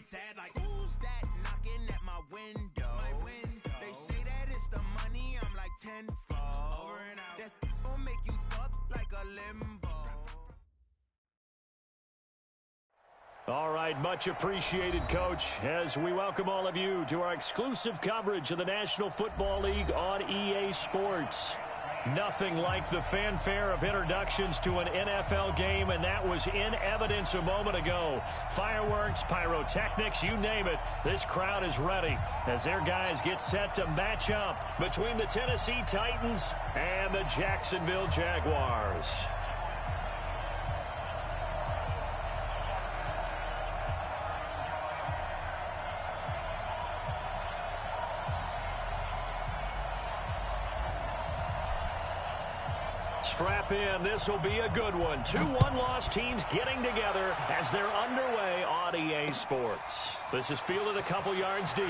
sad like, who's that knocking at my window? They say that it's the money, I'm like tenfold. Over and out. That's gonna make you up like a limbo. All right, much appreciated, Coach, as we welcome all of you to our exclusive coverage of the National Football League on EA Sports. Nothing like the fanfare of introductions to an NFL game, and that was in evidence a moment ago. Fireworks, pyrotechnics, you name it, this crowd is ready as their guys get set to match up between the Tennessee Titans and the Jacksonville Jaguars. Strap in. This will be a good one. 2 one-loss teams getting together as they're underway on EA Sports. This is fielded a couple yards deep.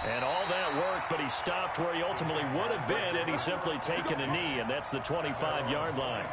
And all that work, but he stopped where he ultimately would have been had he simply taken a knee, and that's the 25-yard line.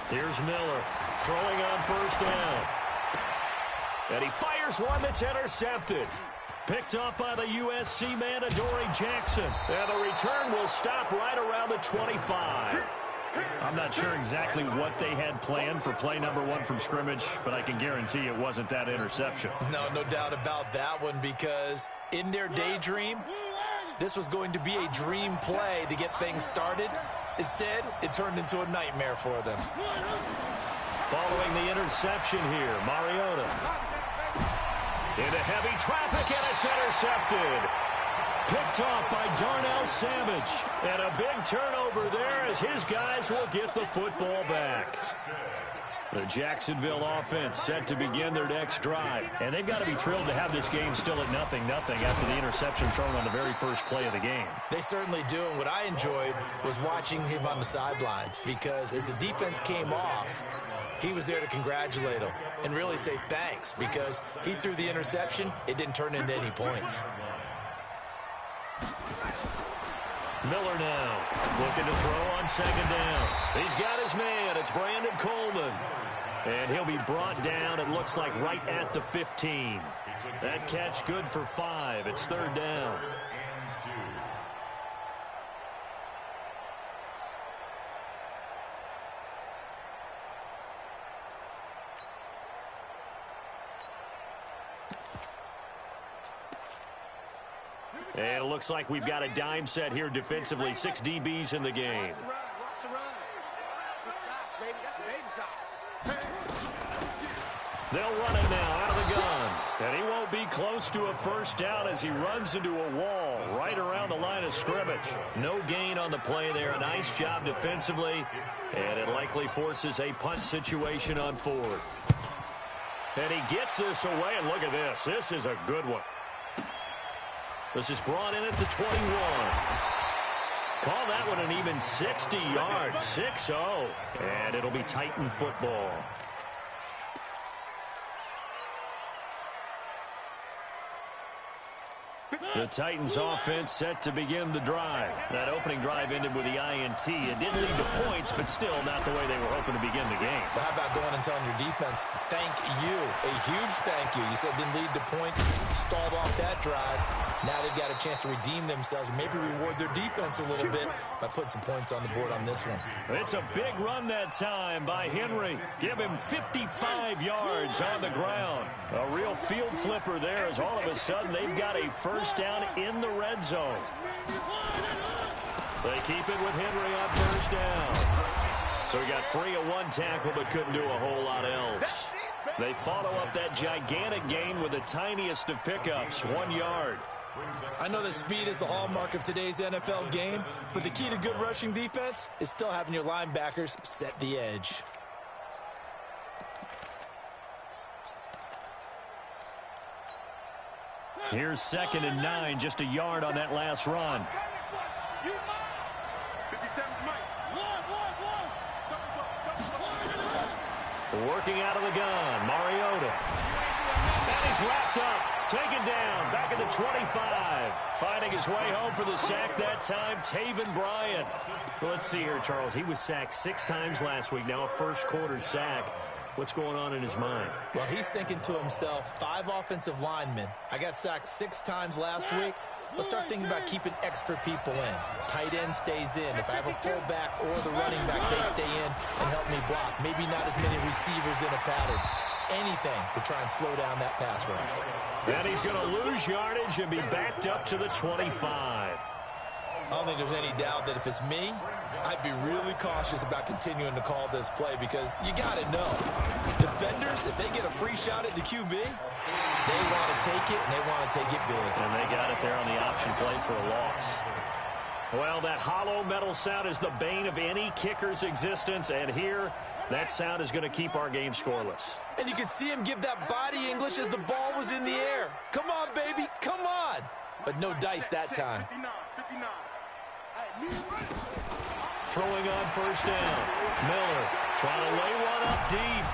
Here's Miller throwing on first down. And he fires one that's intercepted. Picked up by the USC man, Adoree Jackson. And the return will stop right around the 25. I'm not sure exactly what they had planned for play number 1 from scrimmage, but I can guarantee it wasn't that interception. No doubt about that one, because in their daydream, this was going to be a dream play to get things started. Instead, it turned into a nightmare for them. Following the interception here, Mariota. Into heavy traffic, and it's intercepted. Picked off by Darnell Savage. And a big turnover there as his guys will get the football back. The Jacksonville offense set to begin their next drive. And they've got to be thrilled to have this game still at 0-0 after the interception thrown on the very first play of the game. They certainly do. And what I enjoyed was watching him on the sidelines, because as the defense came off, he was there to congratulate them and really say thanks, because he threw the interception. It didn't turn into any points. Miller now looking to throw on second down. He's got his man. It's Brandon Coleman. And he'll be brought down, it looks like, right at the 15. That catch good for 5. It's third down. And it looks like we've got a dime set here defensively. 6 DBs in the game. They'll run it now out of the gun. And he won't be close to a first down as he runs into a wall right around the line of scrimmage. No gain on the play there. A nice job defensively. And it likely forces a punt situation on 4th. And he gets this away. And look at this. This is a good one. This is brought in at the 21. Call that one an even 60 yards. 6-0. And it'll be Titan football. The Titans offense set to begin the drive. That opening drive ended with the INT. It didn't lead to points, but still not the way they were hoping to begin the game. But how about going and telling your defense, thank you, a huge thank you. You said it didn't lead to points, stalled off that drive. Now they've got a chance to redeem themselves and maybe reward their defense a little bit by putting some points on the board on this one. It's a big run that time by Henry. Give him 55 yards on the ground. A real field flipper there as all of a sudden they've got a first down in the red zone. They keep it with Henry on first down. So he got free of 1 tackle but couldn't do a whole lot else. They follow up that gigantic gain with the tiniest of pickups, 1 yard. I know that speed is the hallmark of today's NFL game, but the key to good rushing defense is still having your linebackers set the edge. Here's 2nd and 9, just a yard on that last run. Working out of the gun, Mariota. And he's wrapped up, taken down, back at the 25. Finding his way home for the sack that time, Taven Bryan. Well, let's see here, Charles. He was sacked 6 times last week, now a first-quarter sack. What's going on in his mind? Well, he's thinking to himself, 5 offensive linemen. I got sacked 6 times last week. Let's start thinking about keeping extra people in. Tight end stays in. If I have a fullback or the running back, they stay in and help me block. Maybe not as many receivers in a pattern. Anything to try and slow down that pass rush. And he's going to lose yardage and be backed up to the 25. I don't think there's any doubt that if it's me, I'd be really cautious about continuing to call this play because you got to know, defenders, if they get a free shot at the QB, they want to take it, and they want to take it big. And they got it there on the option play for a loss. Well, that hollow metal sound is the bane of any kicker's existence, and here, that sound is going to keep our game scoreless. And you can see him give that body English as the ball was in the air. Come on, baby, come on. But no dice that time. Throwing on first down. Miller trying to lay one up deep.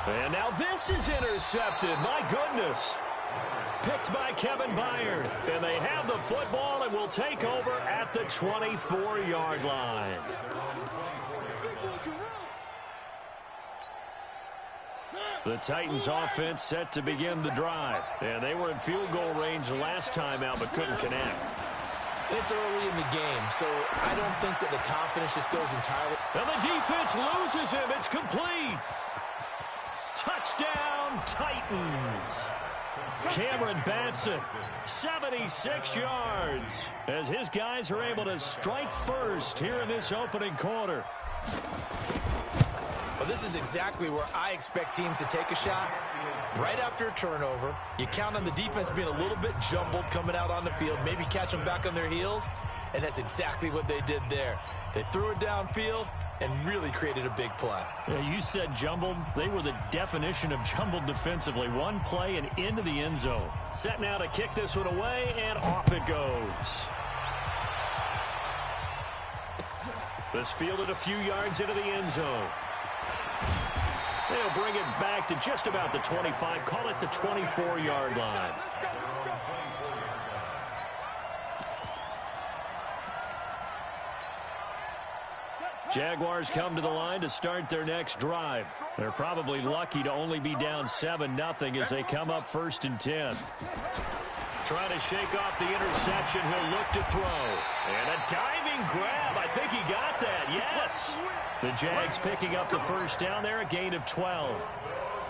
And now this is intercepted. My goodness. Picked by Kevin Byard. And they have the football and will take over at the 24-yard line. The Titans offense set to begin the drive. And they were in field goal range last time out but couldn't connect. It's early in the game, so I don't think that the confidence just goes entirely. And the defense loses him. It's complete. Touchdown, Titans. Cameron Batson, 76 yards, as his guys are able to strike first here in this opening quarter. Well, this is exactly where I expect teams to take a shot. Right after a turnover, you count on the defense being a little bit jumbled coming out on the field, maybe catch them back on their heels, and that's exactly what they did there. They threw it downfield and really created a big play. Yeah, you said jumbled. They were the definition of jumbled defensively. One play and into the end zone. Set now to kick this one away, and off it goes. This fielded a few yards into the end zone. They'll bring it back to just about the 25. Call it the 24-yard line. Jaguars come to the line to start their next drive. They're probably lucky to only be down 7-0 as they come up 1st and 10. Trying to shake off the interception. He'll look to throw. And a diving grab. I think he got that. Yes. The Jags picking up the first down there, a gain of 12.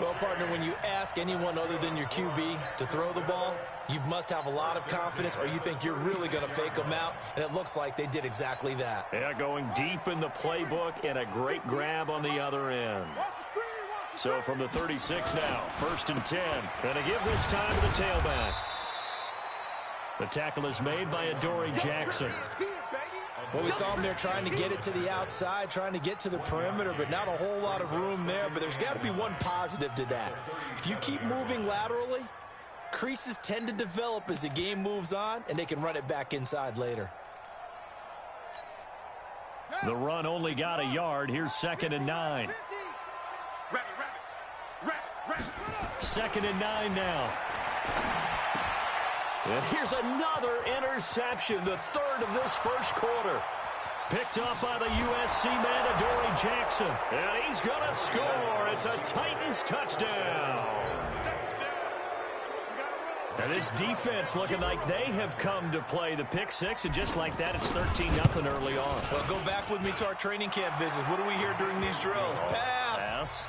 Well, partner, when you ask anyone other than your QB to throw the ball, you must have a lot of confidence or you think you're really going to fake them out, and it looks like they did exactly that. Yeah, going deep in the playbook and a great grab on the other end. So from the 36 now, 1st and 10. Going to give this time to the tailback. The tackle is made by Adoree Jackson. Well, we saw him there trying to get it to the outside, trying to get to the perimeter, but not a whole lot of room there. But there's got to be one positive to that. If you keep moving laterally, creases tend to develop as the game moves on, and they can run it back inside later. The run only got a yard. Here's 2nd and 9. 2nd and 9 now. And here's another interception, the 3rd of this first quarter. Picked up by the USC man, Adoree Jackson. And he's going to score. It's a Titans touchdown. And this defense looking like they have come to play the pick six, and just like that, it's 13-0 early on. Well, go back with me to our training camp visits. What do we hear during these drills? Pass.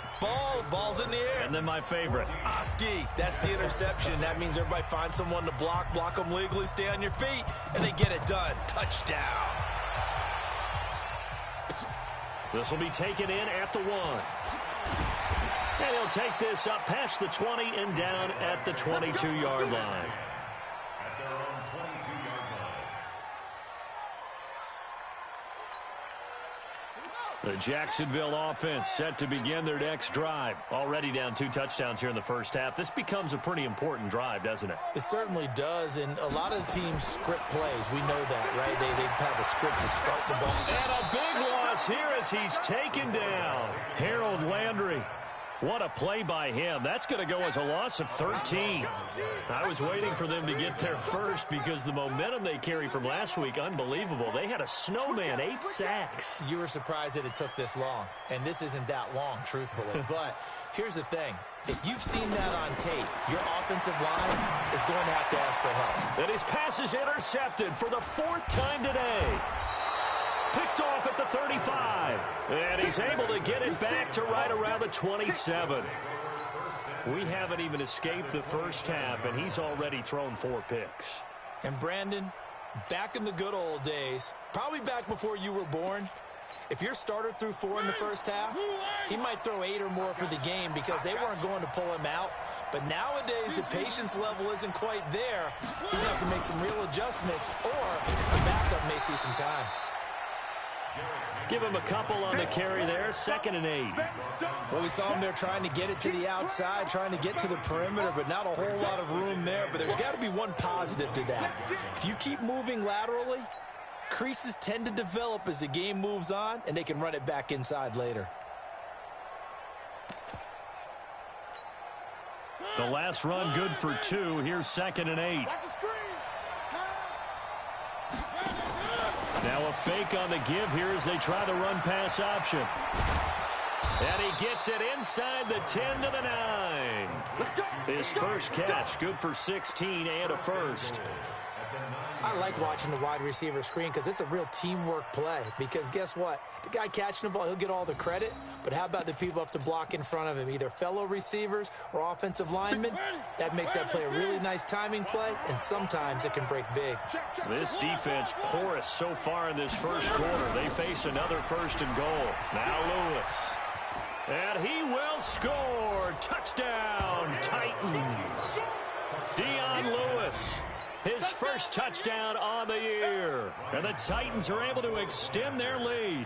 Ball's in the air. And then my favorite. Oski, that's the interception. That means everybody finds someone to block them legally, stay on your feet, and they get it done. Touchdown. This will be taken in at the 1. And he'll take this up past the 20 and down at the 22-yard line. The Jacksonville offense set to begin their next drive. Already down 2 touchdowns here in the first half. This becomes a pretty important drive, doesn't it? It certainly does, and a lot of the teams script plays. We know that, right? They have a script to start the ball. And a big loss here as he's taken down. Harold Landry. What a play by him. That's going to go as a loss of 13. I was waiting for them to get there first because the momentum they carry from last week, unbelievable. They had a snowman, 8 sacks. You were surprised that it took this long, and this isn't that long, truthfully. But here's the thing. If you've seen that on tape, your offensive line is going to have to ask for help. And his pass is intercepted for the 4th time today. Picked off at the 35. And he's able to get it back to right around the 27. We haven't even escaped the first half, and he's already thrown 4 picks. And Brandon, back in the good old days, probably back before you were born, if your starter threw 4 in the first half, he might throw 8 or more for the game because they weren't going to pull him out. But nowadays, the patience level isn't quite there. He's going to have to make some real adjustments, or the backup may see some time. Give him a couple on the carry there, 2nd and 8. Well, we saw him there trying to get it to the outside, trying to get to the perimeter, but not a whole lot of room there. But there's got to be one positive to that. If you keep moving laterally, creases tend to develop as the game moves on, and they can run it back inside later. The last run good for 2. Here's 2nd and 8. Now a fake on the give here as they try the run-pass option. And he gets it inside the 10 to the 9. His first catch, good for 16 and a first. I like watching the wide receiver screen because it's a real teamwork play. Because guess what? The guy catching the ball, he'll get all the credit. But how about the people up to block in front of him, either fellow receivers or offensive linemen? That makes that play a really nice timing play, and sometimes it can break big. This defense porous so far in this first quarter. They face another 1st and goal. Now Lewis. And he will score. Touchdown, Titans. Dion Lewis. His first touchdown on the year. And the Titans are able to extend their lead.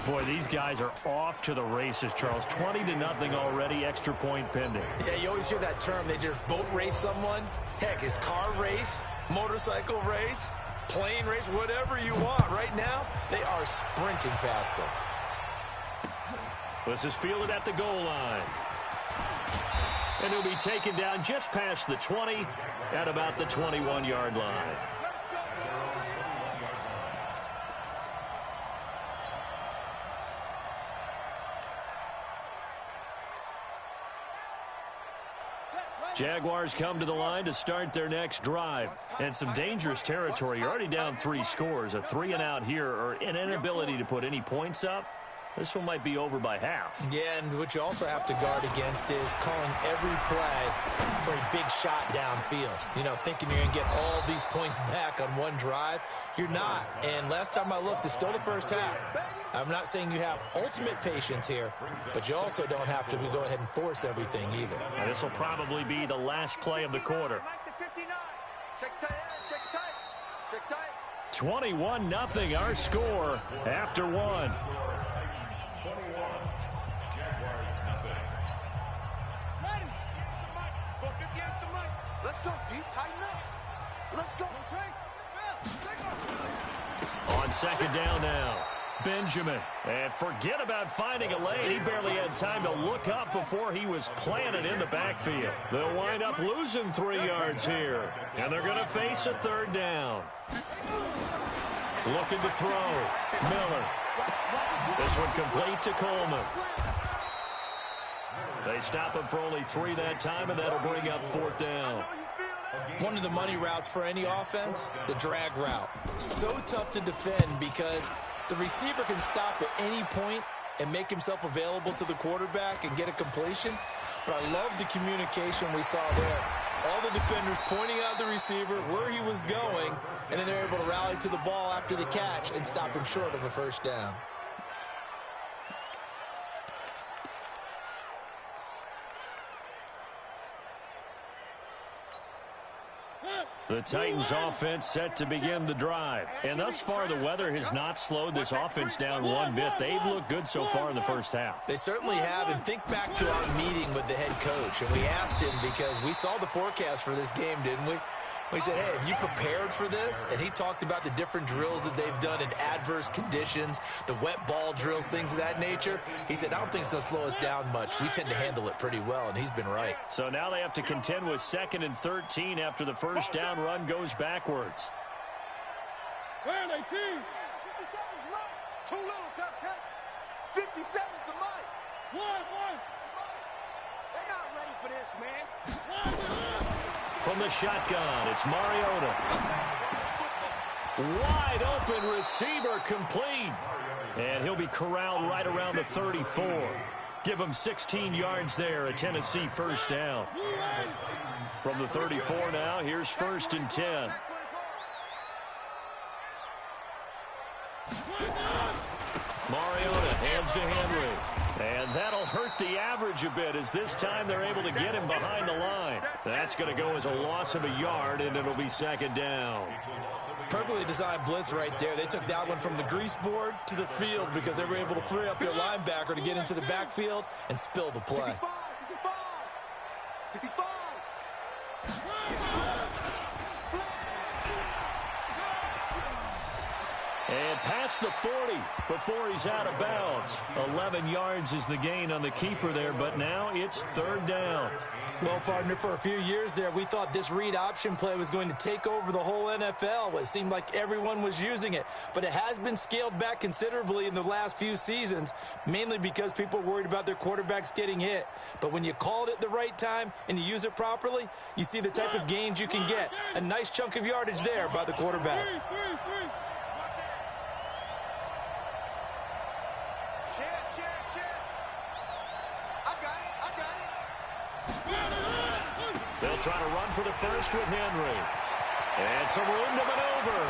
Boy, these guys are off to the races, Charles. 20-0 already, extra point pending. Yeah, you always hear that term. They just boat race someone. Heck, it's car race, motorcycle race, plane race, whatever you want. Right now, they are sprinting past them. This is fielded at the goal line. And he'll be taken down just past the 20 at about the 21-yard line. Jaguars come to the line to start their next drive. And some dangerous territory. You're already down 3 scores. A 3-and-out here, or an inability to put any points up. This one might be over by half. Yeah, and what you also have to guard against is calling every play for a big shot downfield. You know, thinking you're going to get all these points back on one drive. You're not. And last time I looked, it's still the first half. I'm not saying you have ultimate patience here, but you also don't have to go ahead and force everything either. And this will probably be the last play of the quarter. 21-0 our score after 1. Let's go, D. Tighten up. Let's go. On 2nd down now. Benjamin. And forget about finding a lane. He barely had time to look up before he was planted in the backfield. They'll wind up losing 3 yards here. And they're going to face a 3rd down. Looking to throw. Miller. This one complete to Coleman. They stop him for only 3 that time, and that'll bring up 4th down. One of the money routes for any offense, the drag route. So tough to defend because the receiver can stop at any point and make himself available to the quarterback and get a completion. But I love the communication we saw there. All the defenders pointing out the receiver, where he was going, and then they're able to rally to the ball after the catch and stop him short of a 1st down. The Titans offense set to begin the drive. And thus far, the weather has not slowed this offense down one bit. They've looked good so far in the first half. They certainly have. And think back to our meeting with the head coach. And we asked him because we saw the forecast for this game, didn't we? We said, hey, have you prepared for this? And he talked about the different drills that they've done in adverse conditions, the wet ball drills, things of that nature. He said, I don't think it's going to slow us down much. We tend to handle it pretty well, and he's been right. So now they have to contend with 2nd and 13 after the first down run goes backwards. Where are they, team? 50 seconds, Mike. Too little, cut. 50 seconds to Mike. One. They're not ready for this, man. From the shotgun, it's Mariota. Wide open receiver complete. And he'll be corralled right around the 34. Give him 16 yards there, a Tennessee first down. From the 34 now, here's 1st and 10. Mariota hands to Henry. And that'll hurt the average a bit as this time they're able to get him behind the line. That's going to go as a loss of a yard, and it'll be 2nd down. Perfectly designed blitz right there. They took that one from the grease board to the field because they were able to free up their linebacker to get into the backfield and spill the play. 65. And past the 40 before he's out of bounds. 11 yards is the gain on the keeper there, but now it's 3rd down. Well, partner, for a few years there, we thought this read option play was going to take over the whole NFL. It seemed like everyone was using it, but it has been scaled back considerably in the last few seasons, mainly because people are worried about their quarterbacks getting hit. But when you call it at the right time and you use it properly, you see the type of gains you can get. A nice chunk of yardage there by the quarterback. They'll try to run for the first with Henry. And some room to maneuver.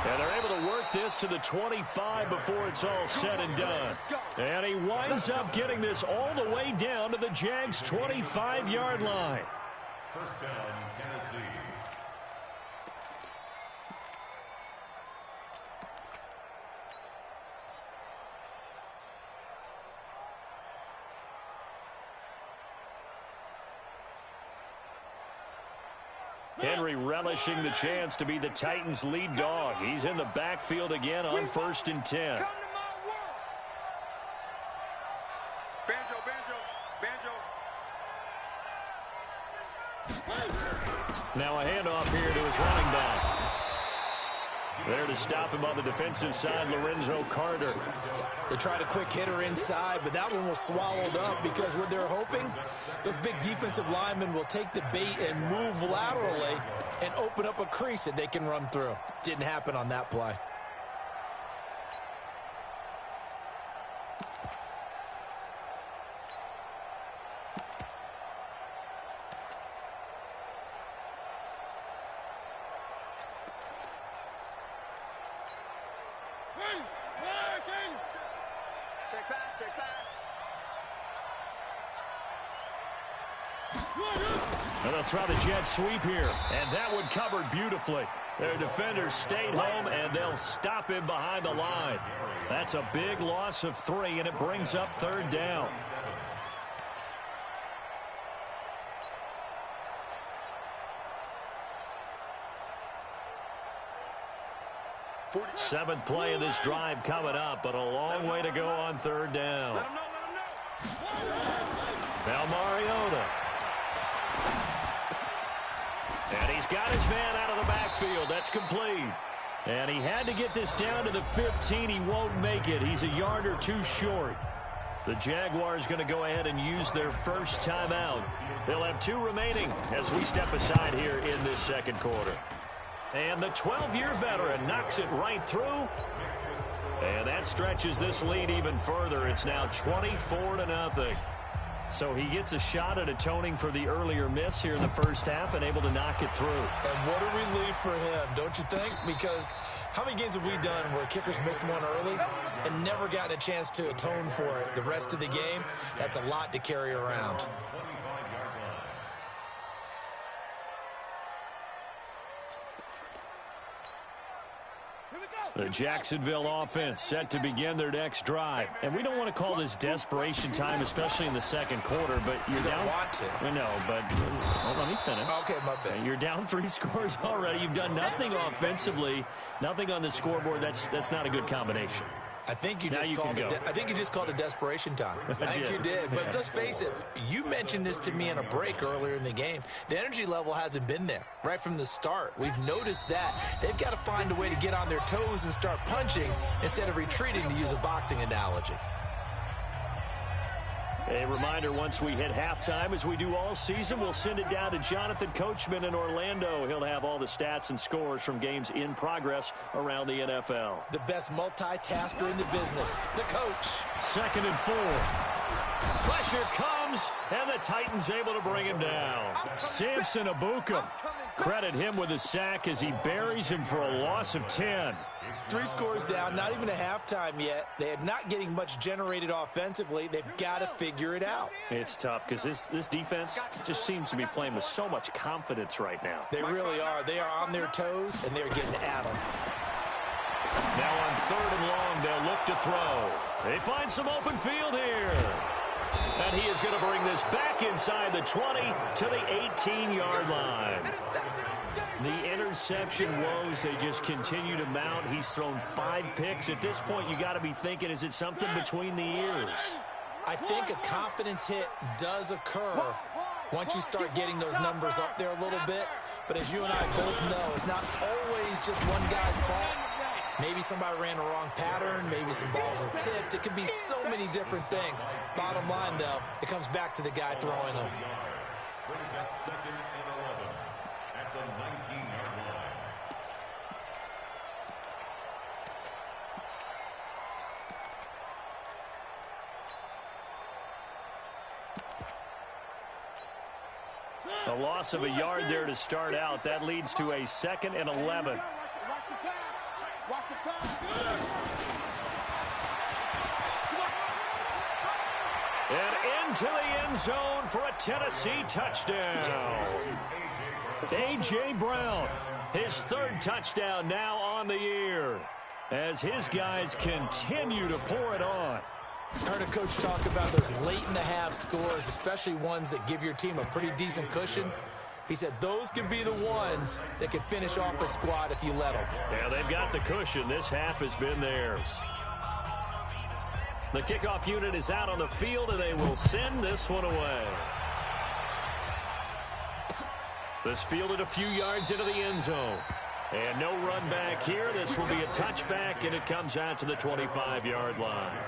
And they're able to work this to the 25 before it's all said and done. And he winds up getting this all the way down to the Jags' 25-yard line. First down, Tennessee. Henry relishing the chance to be the Titans' lead dog. He's in the backfield again on 1st and 10. Now a handoff here to his running back. There to stop him on the defensive side, Lorenzo Carter. They tried a quick hitter inside, but that one was swallowed up because what they're hoping, those big defensive linemen will take the bait and move laterally and open up a crease that they can run through. Didn't happen on that play. And they'll try the jet sweep here. And that one covered beautifully. Their defenders stayed home, and they'll stop him behind the line. That's a big loss of 3, and it brings up 3rd down. Seventh play of this drive coming up, but a long way to go on 3rd down. Now Mariota. And he's got his man out of the backfield. That's complete. And he had to get this down to the 15. He won't make it. He's a yard or 2 short. The Jaguars going to go ahead and use their first timeout. They'll have 2 remaining as we step aside here in this 2nd quarter. And the 12-year veteran knocks it right through. And that stretches this lead even further. It's now 24-0. So he gets a shot at atoning for the earlier miss here in the first half and able to knock it through. And what a relief for him, don't you think? Because how many games have we done where kickers missed one early and never gotten a chance to atone for it the rest of the game? That's a lot to carry around. The Jacksonville offense set to begin their next drive. And we don't want to call this desperation time, especially in the second quarter, but you're down. You don't want to. I know, but let me finish. Okay, my bad. You're down 3 scores already. You've done nothing offensively, nothing on the scoreboard. That's not a good combination. I think you just called it desperation time. I think you did. But let's face it, you mentioned this to me in a break earlier in the game. The energy level hasn't been there right from the start. We've noticed that. They've got to find a way to get on their toes and start punching instead of retreating, to use a boxing analogy. A reminder, once we hit halftime, as we do all season, we'll send it down to Jonathan Coachman in Orlando. He'll have all the stats and scores from games in progress around the NFL. The best multitasker in the business, the coach. 2nd and 4. Pressure comes, and the Titans able to bring him down. Samson Ebukam. Credit him with a sack as he buries him for a loss of 10. 3 scores down, not even a halftime yet. They are not getting much generated offensively. They've got to figure it out. It's tough because this defense just seems to be playing with so much confidence right now. They really are. They are on their toes, and they're getting at them. Now on 3rd and long, they'll look to throw. They find some open field here. And he is going to bring this back inside the 20 to the 18-yard line. The interception woes, they just continue to mount. He's thrown 5 picks. At this point, you got to be thinking, is it something between the ears? I think a confidence hit does occur once you start getting those numbers up there a little bit. But as you and I both know, it's not always just one guy's fault. Maybe somebody ran a wrong pattern. Maybe some balls were tipped. It could be so many different things. Bottom line, though, it comes back to the guy throwing them. Brings up 2nd and 11 at the 19-yard line. A loss of a yard there to start out. That leads to a 2nd and 11. Watch the pass. And into the end zone for a Tennessee touchdown. A.J. Brown, his 3rd touchdown now on the year, as his guys continue to pour it on. Heard a coach talk about those late-in-the-half scores, especially ones that give your team a pretty decent cushion. He said those can be the ones that can finish off a squad if you let them. Yeah, they've got the cushion. This half has been theirs. The kickoff unit is out on the field, and they will send this one away. This fielded a few yards into the end zone. And no run back here. This will be a touchback, and it comes out to the 25-yard line.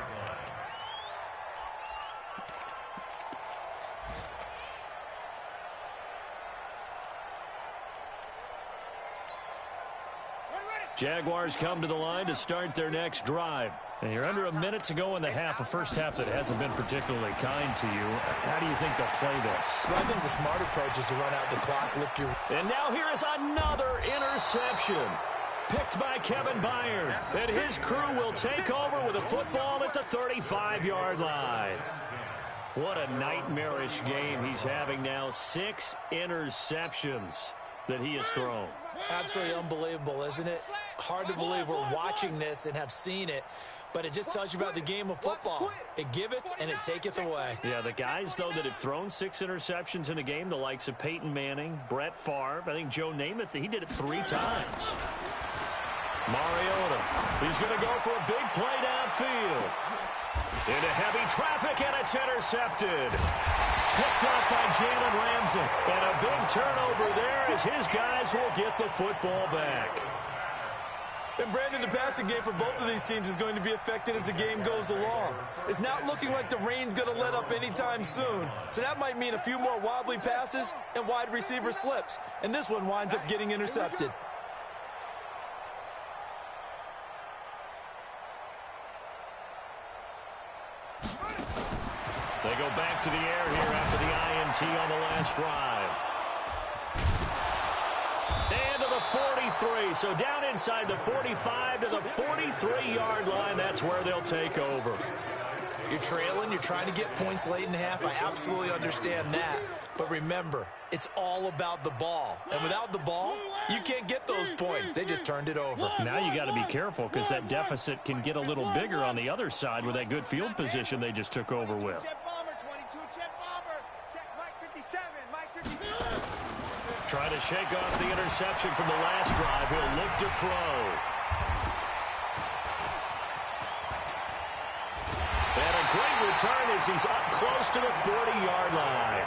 Jaguars come to the line to start their next drive. And you're under a minute to go in the half, a first half that hasn't been particularly kind to you. How do you think they'll play this? Well, I think the smart approach is to run out the clock, lick your... And now here is another interception. Picked by Kevin Byard. And his crew will take over with a football at the 35-yard line. What a nightmarish game he's having now. 6 interceptions that he has thrown. Absolutely unbelievable, isn't it? Hard to believe we're watching this and have seen it, but it just tells you about the game of football. It giveth and it taketh away. Yeah, the guys, though, that have thrown 6 interceptions in a game, the likes of Peyton Manning, Brett Favre, I think Joe Namath, he did it 3 times. Mariota, he's going to go for a big play downfield. Into heavy traffic, and it's intercepted. Picked up by Jalen Ramsey. And a big turnover there as his guys will get the football back. And, Brandon, the passing game for both of these teams is going to be affected as the game goes along. It's not looking like the rain's going to let up anytime soon. So that might mean a few more wobbly passes and wide receiver slips. And this one winds up getting intercepted. They go back to the air here after the INT on the last drive. And to the 43. So down inside the 45 to the 43-yard line. That's where they'll take over. You're trailing. You're trying to get points late in the half. I absolutely understand that. But remember, it's all about the ball. And without the ball, You can't get those points. They just turned it over. Now you got to be careful because that deficit can get a little bigger on the other side with that good field position they just took over with. Check bomber, 22, check bomber. Check Mike 57, Mike 57. Try to shake off the interception from the last drive. He'll look to throw. And a great return as he's up close to the 40-yard line.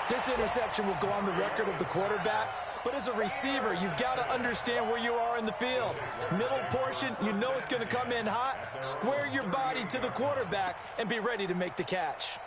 This interception will go on the record of the quarterback, but as a receiver, you've got to understand where you are in the field. Middle portion, you know it's going to come in hot. Square your body to the quarterback and be ready to make the catch.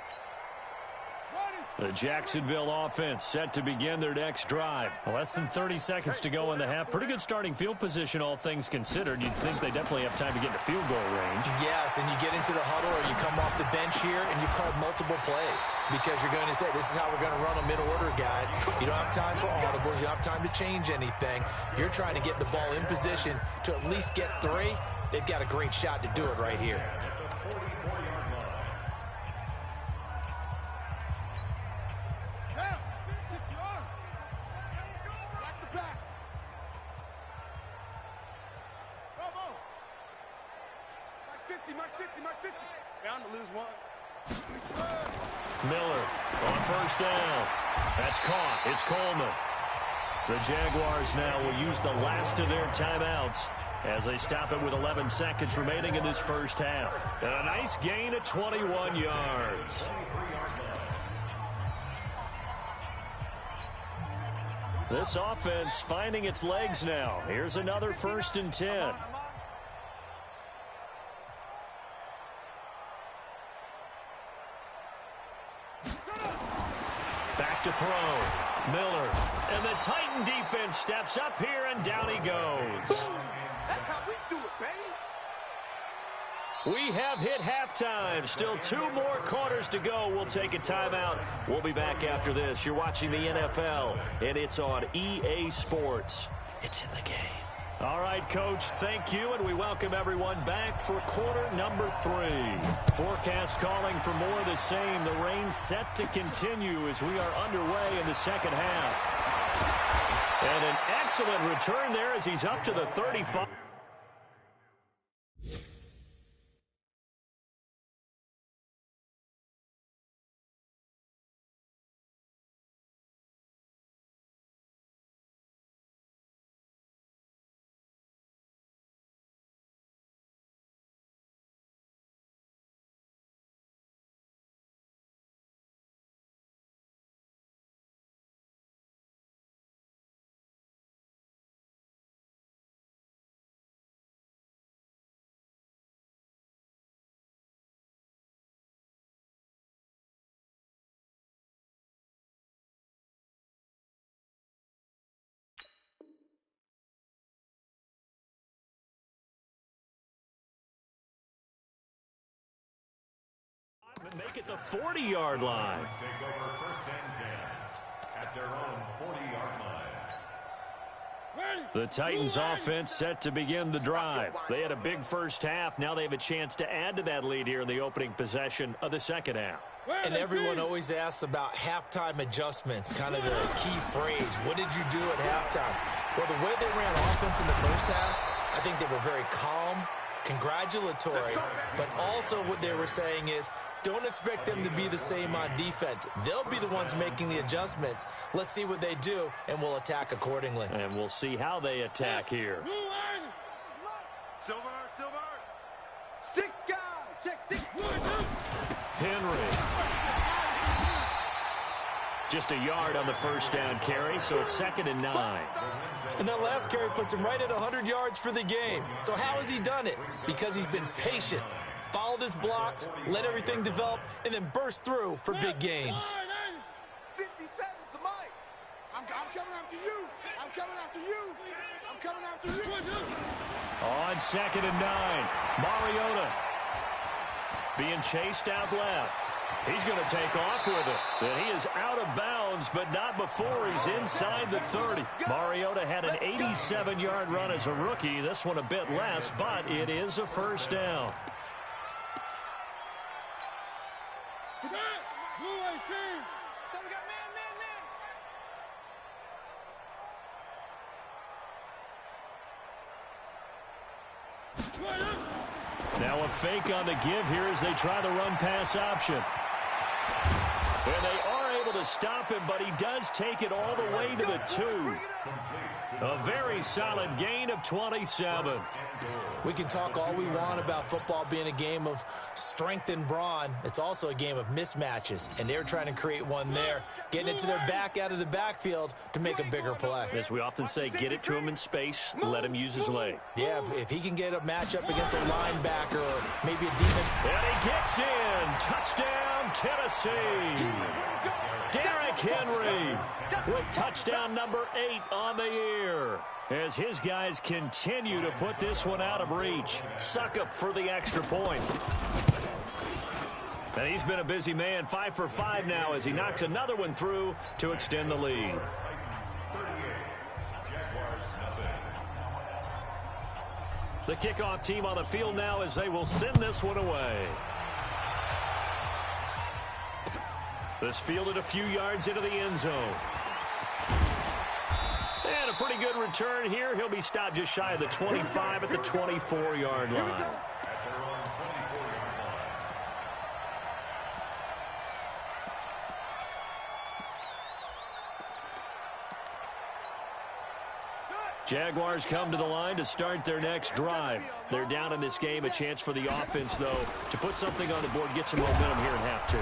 The Jacksonville offense set to begin their next drive. Less than 30 seconds to go in the half. Pretty good starting field position, all things considered. You'd think they definitely have time to get to field goal range. Yes, and you get into the huddle or you come off the bench here and you've called multiple plays because you're going to say, this is how we're going to run them in order, guys. You don't have time for audibles. You don't have time to change anything. You're trying to get the ball in position to at least get 3. They've got a great shot to do it right here. Miller on first down. That's caught. It's Coleman. The Jaguars now will use the last of their timeouts as they stop it with 11 seconds remaining in this first half. And a nice gain of 21 yards. This offense finding its legs now. Here's another 1st and 10. Back to throw. Miller. And the Titan defense steps up here, and down he goes. That's how we do it, baby. We have hit halftime. Still 2 more quarters to go. We'll take a timeout. We'll be back after this. You're watching the NFL, and it's on EA Sports. It's in the game. All right, Coach, thank you, and we welcome everyone back for quarter number 3. Forecast calling for more of the same. The rain set to continue as we are underway in the second half. And an excellent return there as he's up to the 35. Make it the 40-yard line. Take over 1st and 10 at their own 40-yard line. The Titans offense set to begin the drive. They had a big first half. Now they have a chance to add to that lead here in the opening possession of the second half. And everyone always asks about halftime adjustments, kind of the key phrase. What did you do at halftime? Well, the way they ran offense in the first half, I think they were very calm, congratulatory, but also what they were saying is, don't expect them to be the same on defense. They'll be the ones making the adjustments. Let's see what they do, and we'll attack accordingly. And we'll see how they attack here. Silver. 6 guys. Check 6. Henry. Just a yard on the first down carry, so it's 2nd and 9. And that last carry puts him right at 100 yards for the game. So how has he done it? Because he's been patient, followed his blocks, let everything develop, and then burst through for big gains. 57's the mic. I'm coming after you. I'm coming after you. I'm coming after you. On 2nd and 9, Mariota being chased out left. He's going to take off with it. And he is out of bounds, but not before he's inside the 30. Mariota had an 87-yard run as a rookie. This one a bit less, but it is a first down. Now a fake on the give here as they try the run-pass option. And they are able to stop him, but he does take it all the way to the 2. A very solid gain of 27. We can talk all we want about football being a game of strength and brawn. It's also a game of mismatches, and they're trying to create one there, getting it to their back out of the backfield to make a bigger play. As we often say, get it to him in space, let him use his leg. Yeah, if he can get a matchup against a linebacker or maybe a defense. And he gets in. Touchdown, Tennessee. Derrick Henry with touchdown number 8 on the year, as his guys continue to put this one out of reach. Suckup for the extra point. And he's been a busy man, 5 for 5 now as he knocks another one through to extend the lead. The kickoff team on the field now as they will send this one away. This fielded a few yards into the end zone. And a pretty good return here. He'll be stopped just shy of the 25 at the 24-yard line. Jaguars come to the line to start their next drive. They're down in this game. A chance for the offense, though, to put something on the board, get some momentum here in half 2.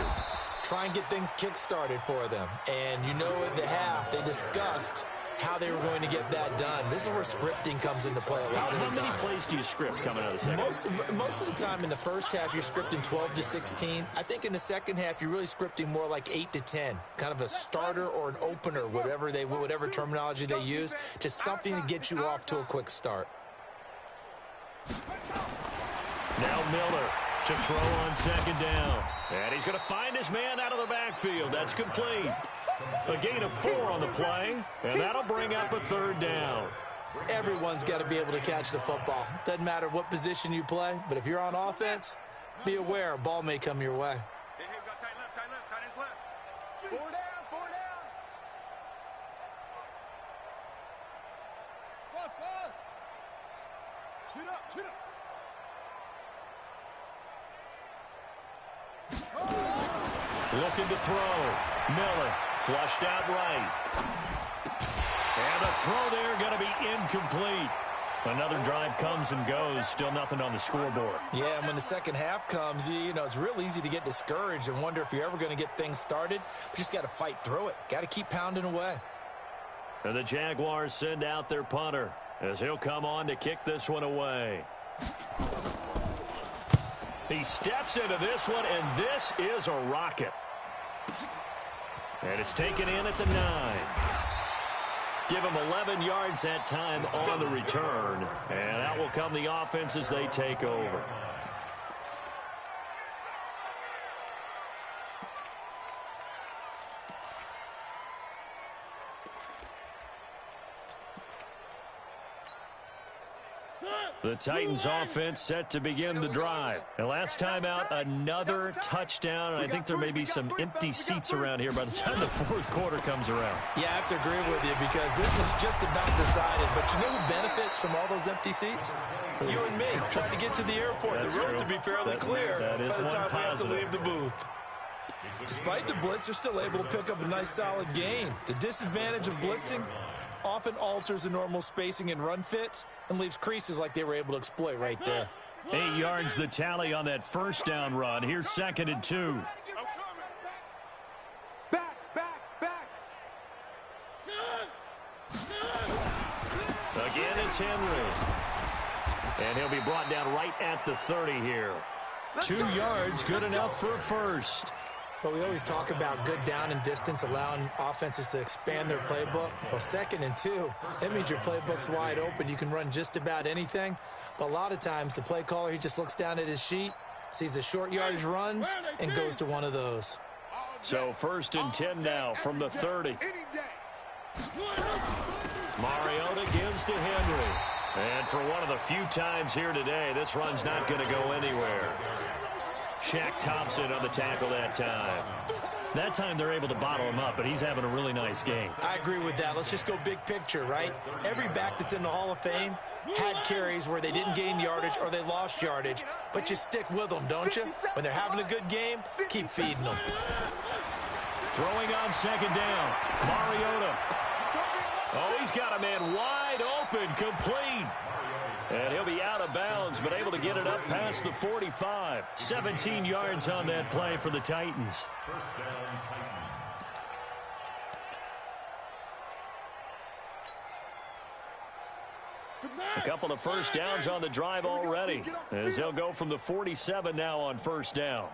Try and get things kick-started for them. And you know at the half, they discussed how they were going to get that done. This is where scripting comes into play a lot of the time. How many plays do you script coming out of the second? Most of the time in the first half, you're scripting 12 to 16. I think in the second half, you're really scripting more like 8 to 10. Kind of a starter or an opener, whatever terminology they use. Just something to get you off to a quick start. Now Miller to throw on second down. And he's going to find his man out of the backfield. That's complete. A gain of 4 on the play, and that'll bring up a third down. Everyone's got to be able to catch the football. Doesn't matter what position you play, but if you're on offense, be aware a ball may come your way. Hey, we got tight left, tight ends left. 4 down, 4 down. Fast. Shoot up, shoot up. Looking to throw. Miller flushed out right. And the throw there going to be incomplete. Another drive comes and goes. Still nothing on the scoreboard. Yeah, and when the second half comes, you know, it's real easy to get discouraged and wonder if you're ever going to get things started. But you just got to fight through it. Got to keep pounding away. And the Jaguars send out their punter as he'll come on to kick this one away. He steps into this one, and this is a rocket. And it's taken in at the 9. Give him 11 yards that time on the return. And out will come the offense as they take over. The Titans offense set to begin the drive. And last time out, another touchdown. And I think there may be some empty seats around here by the time the fourth quarter comes around. Yeah, I have to agree with you because this one's just about decided. But you know who benefits from all those empty seats? You and me, trying to get to the airport. That's the road true. to be fairly clear that is by the time we have to positive. leave the booth. Despite the blitz, they're still able to pick up a nice solid gain. The disadvantage of blitzing often alters the normal spacing and run fits and leaves creases like they were able to exploit right there. 8 yards the tally on that first down run. Here's 2nd and 2. Back. Again, it's Henry. And he'll be brought down right at the 30 here. 2 yards, good enough for a first. But we always talk about good down and distance, allowing offenses to expand their playbook. Well, 2nd and 2, that means your playbook's wide open. You can run just about anything. But a lot of times, the play caller, he just looks down at his sheet, sees the short yardage runs, and goes to one of those. So 1st and 10 now from the 30. Mariota gives to Henry. And for one of the few times here today, this run's not going to go anywhere. Shaq Thompson on the tackle that time. That time they're able to bottle him up, but he's having a really nice game. I agree with that. Let's just go big picture, right? Every back that's in the Hall of Fame had carries where they didn't gain yardage or they lost yardage, but you stick with them, don't you? When they're having a good game, keep feeding them. Throwing on second down, Mariota. Oh, he's got a man wide open, complete. And he'll be out of bounds, but able to get it up past the 45. 17 yards on that play for the Titans. First down, Titans. A couple of first downs on the drive already, as they'll go from the 47 now on first down.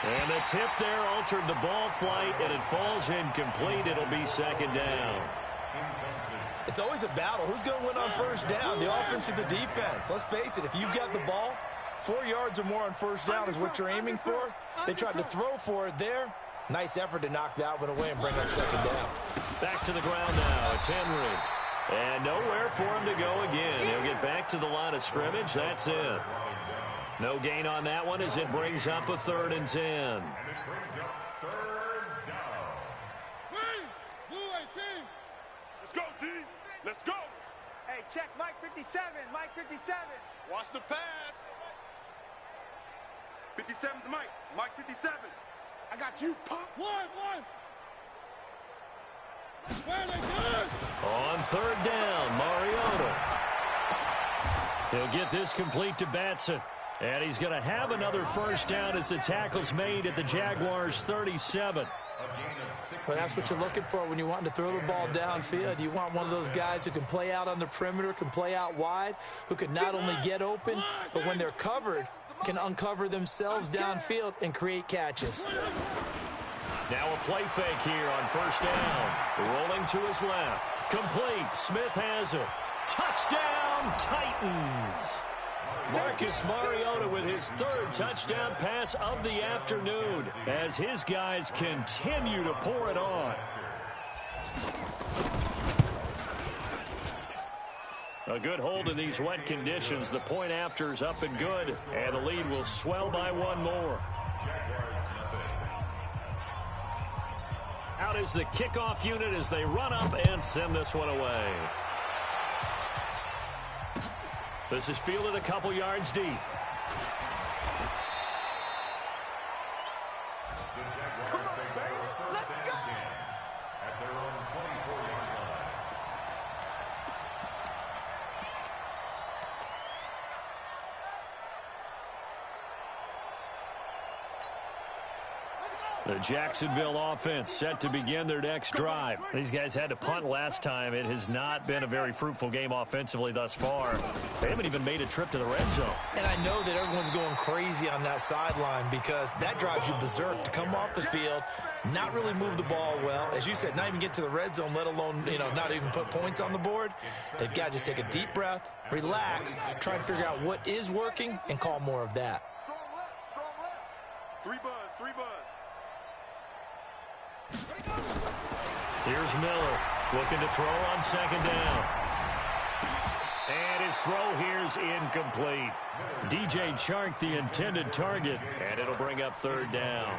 And the tip there altered the ball flight, and it falls incomplete. It'll be second down. It's always a battle. Who's going to win on first down, the offense or the defense? Let's face it, if you've got the ball, 4 yards or more on first down is what you're aiming for. They tried to throw for it there. Nice effort to knock that one away and bring up second down. Back to the ground now. It's Henry. And nowhere for him to go again. He'll get back to the line of scrimmage. That's it. No gain on that one as it brings up a 3rd and 10. And it brings up third down. Let's go, D. Let's go. Hey, check Mike 57. Mike 57. Watch the pass. 57's Mike. Mike 57. I got you, Pop. One. Where are they good? On 3rd down, Mariota. He'll get this complete to Batson. And he's going to have another first down as the tackle's made at the Jaguars' 37. Well, that's what you're looking for when you want to throw the ball downfield. You want one of those guys who can play out on the perimeter, can play out wide, who can not only get open, but when they're covered, can uncover themselves downfield and create catches. Now a play fake here on first down. Rolling to his left. Complete. Smith has it. Touchdown, Titans. Marcus Mariota with his 3rd touchdown pass of the afternoon as his guys continue to pour it on. A good hold in these wet conditions. The point after is up and good, and the lead will swell by 1 more. Out is the kickoff unit as they run up and send this one away. This is fielded a couple yards deep. The Jaguars take over 1st and 10 at their own 24-yard line. The Jacksonville offense set to begin their next drive. These guys had to punt last time. It has not been a very fruitful game offensively thus far. They haven't even made a trip to the red zone. And I know that everyone's going crazy on that sideline because that drives you berserk to come off the field, not really move the ball well. As you said, not even get to the red zone, let alone, not even put points on the board. They've got to just take a deep breath, relax, try and figure out what is working, and call more of that. Strong left. 3 buzz. Here's Miller looking to throw on second down. And his throw here's incomplete. DJ Chark, the intended target, and it'll bring up 3rd down.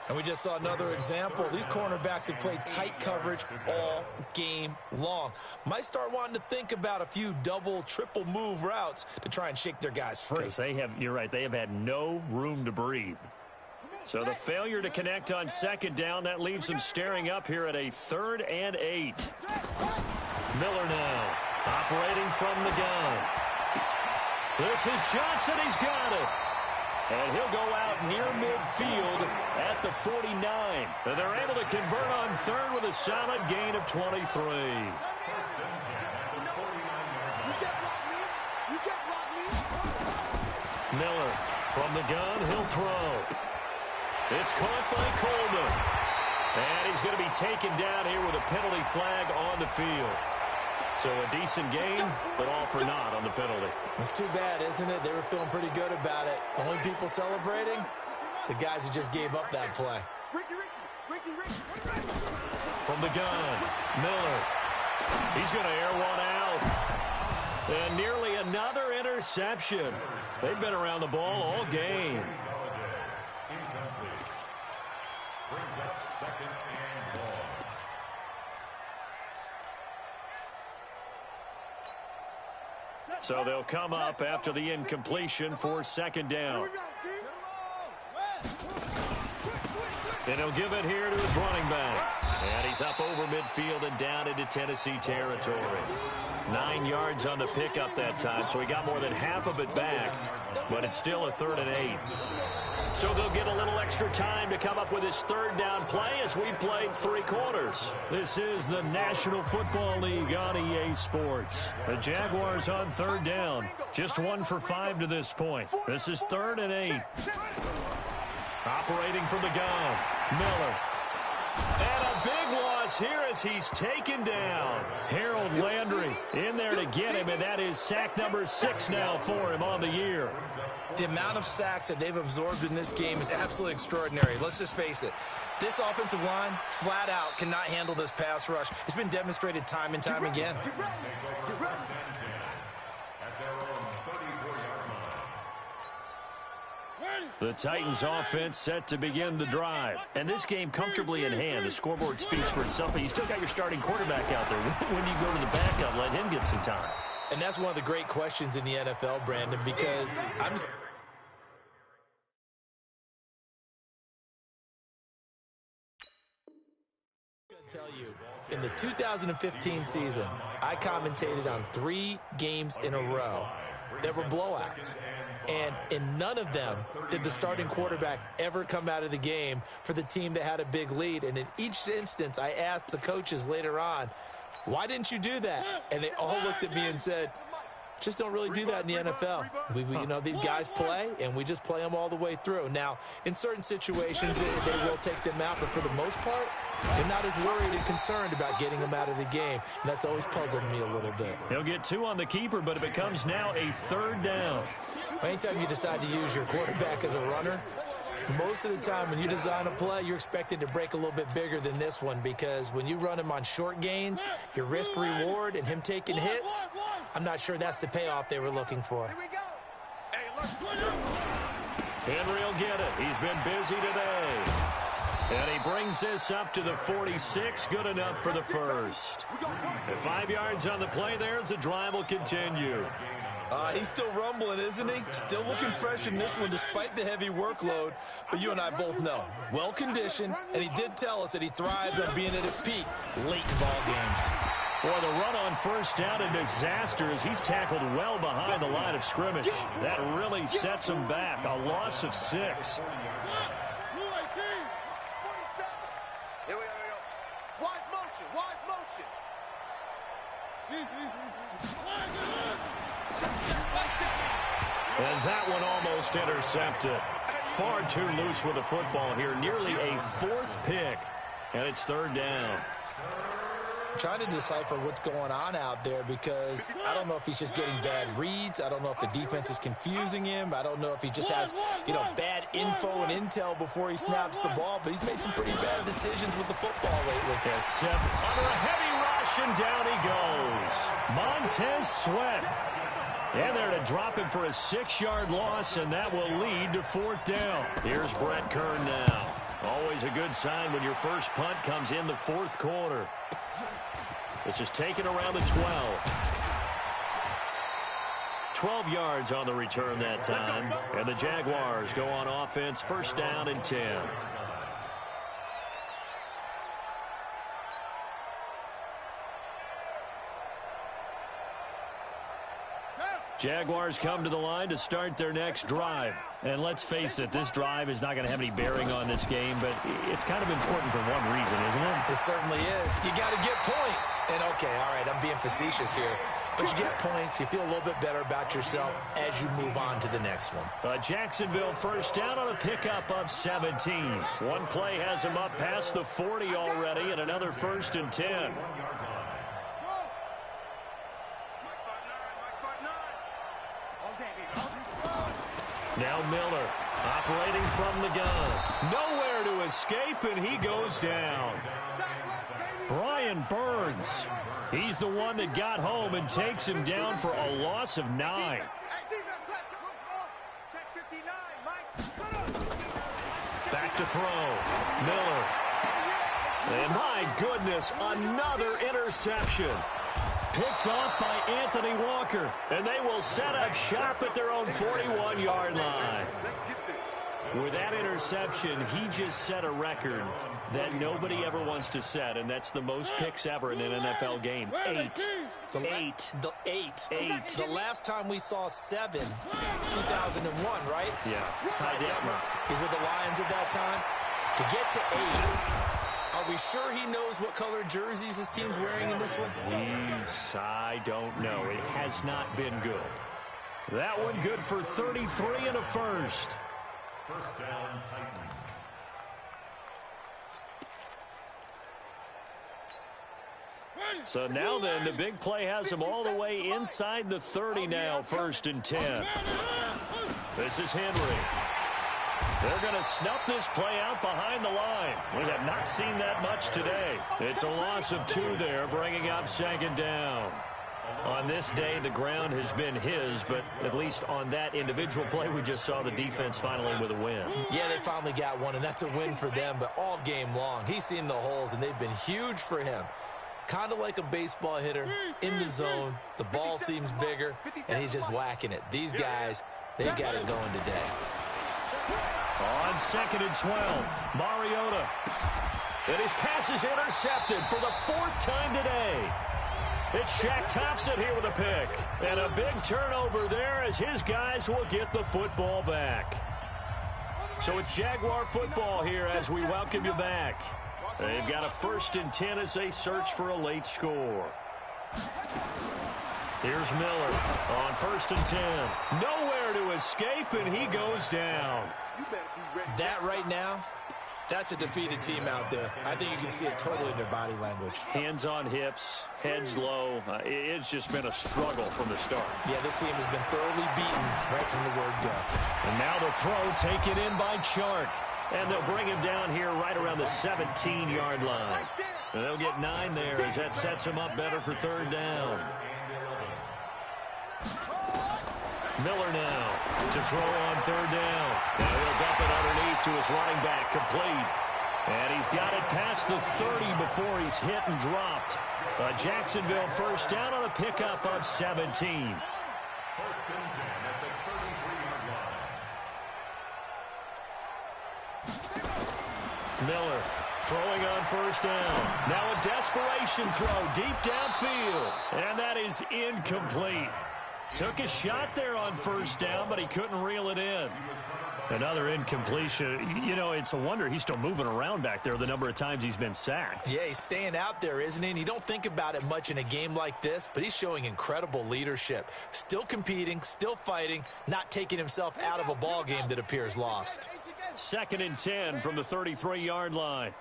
And we just saw another example. These cornerbacks have played tight coverage all game long. Might start wanting to think about a few double, triple move routes to try and shake their guys free. Because you're right, they have had no room to breathe. So the failure to connect on second down, that leaves them staring up here at a 3rd and 8. Miller now operating from the gun. This is Johnson. He's got it. And he'll go out near midfield at the 49. And they're able to convert on 3rd with a solid gain of 23. Miller from the gun. He'll throw. It's caught by Coleman. And he's going to be taken down here with a penalty flag on the field. So a decent game, but all for naught on the penalty. It's too bad, isn't it? They were feeling pretty good about it. Only people celebrating, the guys who just gave up that play. From the gun, Miller. He's going to air one out. And nearly another interception. They've been around the ball all game. So they'll come up after the incompletion for second down. And he'll give it here to his running back. And he's up over midfield and down into Tennessee territory. 9 yards on the pickup that time, so he got more than half of it back. But it's still a 3rd and 8. So they'll get a little extra time to come up with his 3rd down play as we've played 3 quarters. This is the National Football League on EA Sports. The Jaguars on 3rd down. Just 1 for 5 to this point. This is 3rd and 8. Operating from the gun, Miller. And a big loss here as he's taken down. Harold Landry in there to get him, and that is sack number 6 now for him on the year. The amount of sacks that they've absorbed in this game is absolutely extraordinary. Let's just face it. This offensive line, flat out, cannot handle this pass rush. It's been demonstrated time and time again. The Titans offense set to begin the drive. And this game comfortably in hand. The scoreboard speaks for itself, but you still got your starting quarterback out there. When you go to the backup, let him get some time. And that's one of the great questions in the NFL, Brandon, because I'm just going to tell you, in the 2015 season, I commentated on 3 games in a row that were blowouts. And in none of them did the starting quarterback ever come out of the game for the team that had a big lead. And in each instance, I asked the coaches later on, why didn't you do that? And they all looked at me and said, just don't really do that in the NFL. You know, these guys play, and we just play them all the way through. Now, in certain situations, they will take them out, but for the most part, they're not as worried and concerned about getting them out of the game, and that's always puzzled me a little bit. He'll get 2 on the keeper, but it becomes now a 3rd down. Anytime you decide to use your quarterback as a runner, most of the time when you design a play, you're expected to break a little bit bigger than this one, because when you run him on short gains, your risk-reward and him taking hits, I'm not sure that's the payoff they were looking for. Henry will get it. He's been busy today. And he brings this up to the 46. Good enough for the first. 5 yards on the play there as the drive will continue. He's still rumbling, isn't he? Still looking fresh in this one despite the heavy workload. But you and I both know, well-conditioned, and he did tell us that he thrives on being at his peak late in ball games. Boy, the run on first down, a disaster as he's tackled well behind the line of scrimmage. That really sets him back. A loss of 6. Here we go. Wise motion. And that one almost intercepted. Far too loose with the football here. Nearly a 4th pick. And it's 3rd down. I'm trying to decipher what's going on out there, because I don't know if he's just getting bad reads. I don't know if the defense is confusing him. I don't know if he just has, bad info and intel before he snaps the ball. But he's made some pretty bad decisions with the football lately. Yes, 7 under a heavy rush, and down he goes. Montez Sweat. And there to drop him for a 6-yard loss, and that will lead to 4th down. Here's Brett Kern now. Always a good sign when your first punt comes in the 4th quarter. This is taken around the 12. 12 yards on the return that time. And the Jaguars go on offense, 1st down and 10. Jaguars come to the line to start their next drive. And let's face it, this drive is not going to have any bearing on this game, but it's kind of important for one reason, isn't it? It certainly is. You got to get points. And, okay, all right, I'm being facetious here. But you get points, you feel a little bit better about yourself as you move on to the next one. Jacksonville 1st down on a pickup of 17. One play has him up past the 40 already, and another 1st and 10. Now Miller operating from the gun. Nowhere to escape, and he goes down. Brian Burns. He's the one that got home and takes him down for a loss of 9. Back to throw. Miller. And my goodness, another interception. picked off by Anthony Walker. And they will set up shop at their own 41-yard line. Let's get this. With that interception, he just set a record that nobody ever wants to set, and that's the most picks ever in an NFL game. 8. The last time we saw 7, 2001, right? Yeah. Ty Detmer. He's with the Lions at that time. To get to 8, are we sure he knows what color jerseys his team's wearing in this one? I don't know. It has not been good. That one good for 33 and a first. First down, Titans. So now then, the big play has them all the way inside the 30 now, 1st and 10. This is Henry. They're going to snuff this play out behind the line. We have not seen that much today. It's a loss of 2 there, bringing up 2nd down. On this day, the ground has been his, but at least on that individual play, we just saw the defense finally with a win. Yeah, they finally got one, and that's a win for them, but all game long, he's seen the holes, and they've been huge for him. Kind of like a baseball hitter in the zone. The ball seems bigger, and he's just whacking it. These guys, they got it going today. On 2nd and 12, Mariota. And his pass is intercepted for the 4th time today. It's Shaq Thompson here with a pick. And a big turnover there as his guys will get the football back. So it's Jaguar football here as we welcome you back. They've got a 1st and 10 as they search for a late score. Here's Miller on 1st and 10. Nowhere to escape, and he goes down. That right now, that's a defeated team out there. I think you can see it totally in their body language. Hands on hips, heads low. It's just been a struggle from the start. Yeah, this team has been thoroughly beaten right from the word go. And now the throw taken in by Chark. And they'll bring him down here right around the 17-yard line. And they'll get 9 there as that sets him up better for 3rd down. Miller now to throw on 3rd down. Now he'll dump it underneath to his running back, complete. And he's got it past the 30 before he's hit and dropped. A Jacksonville 1st down on a pickup of 17. 1st and 10 at the 33-yard line. Miller throwing on 1st down. Now a desperation throw deep downfield. And that is incomplete. Took a shot there on 1st down, but he couldn't reel it in. Another incompletion. You know, it's a wonder he's still moving around back there the number of times he's been sacked. Yeah, he's staying out there, isn't he? And you don't think about it much in a game like this, but he's showing incredible leadership. Still competing, still fighting, not taking himself out of a ball game that appears lost. 2nd and 10 from the 33-yard line.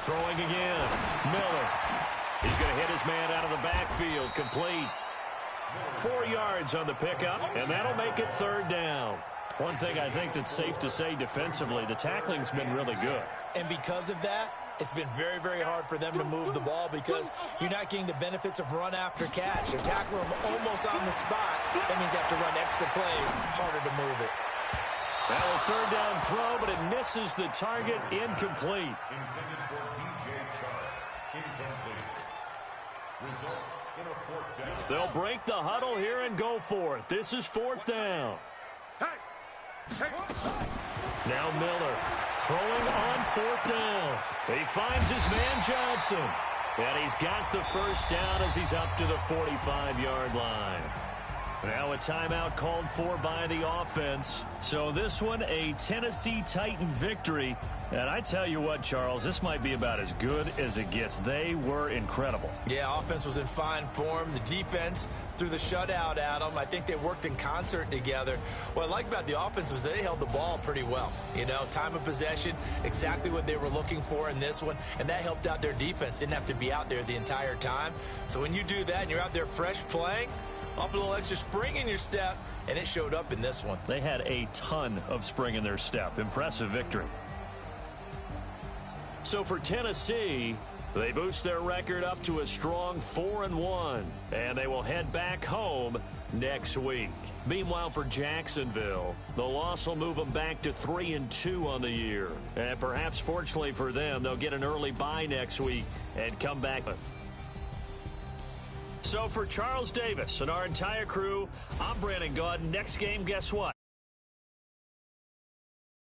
Throwing again. Miller. He's going to hit his man out of the backfield. Complete. 4 yards on the pickup, and that'll make it 3rd down. One thing I think that's safe to say defensively, the tackling's been really good. And because of that, it's been very, very hard for them to move the ball because you're not getting the benefits of run after catch. They're tackling them almost on the spot. That means they have to run extra plays, harder to move it. Now a 3rd down throw, but it misses the target. Incomplete. Intended for DJ Chark. Incomplete. Results in a 4th down. They'll break the huddle here and go for it. This is 4th down. Now Miller throwing on 4th down. He finds his man Johnson. And he's got the 1st down as he's up to the 45-yard line. Now a timeout called for by the offense. So this one, a Tennessee Titan victory. And I tell you what, Charles, this might be about as good as it gets. They were incredible. Yeah, offense was in fine form. The defense threw the shutout at them. I think they worked in concert together. What I like about the offense was they held the ball pretty well. You know, time of possession, exactly what they were looking for in this one. And that helped out their defense. Didn't have to be out there the entire time. So when you do that and you're out there fresh playing, up a little extra spring in your step, and it showed up in this one. They had a ton of spring in their step. Impressive victory. So for Tennessee, They boost their record up to a strong 4-1, and they will head back home next week. Meanwhile, for Jacksonville, the loss will move them back to 3-2 on the year. And perhaps fortunately for them, they'll get an early bye next week and come back. So for Charles Davis and our entire crew, I'm Brandon Gaudin. Next game, guess what?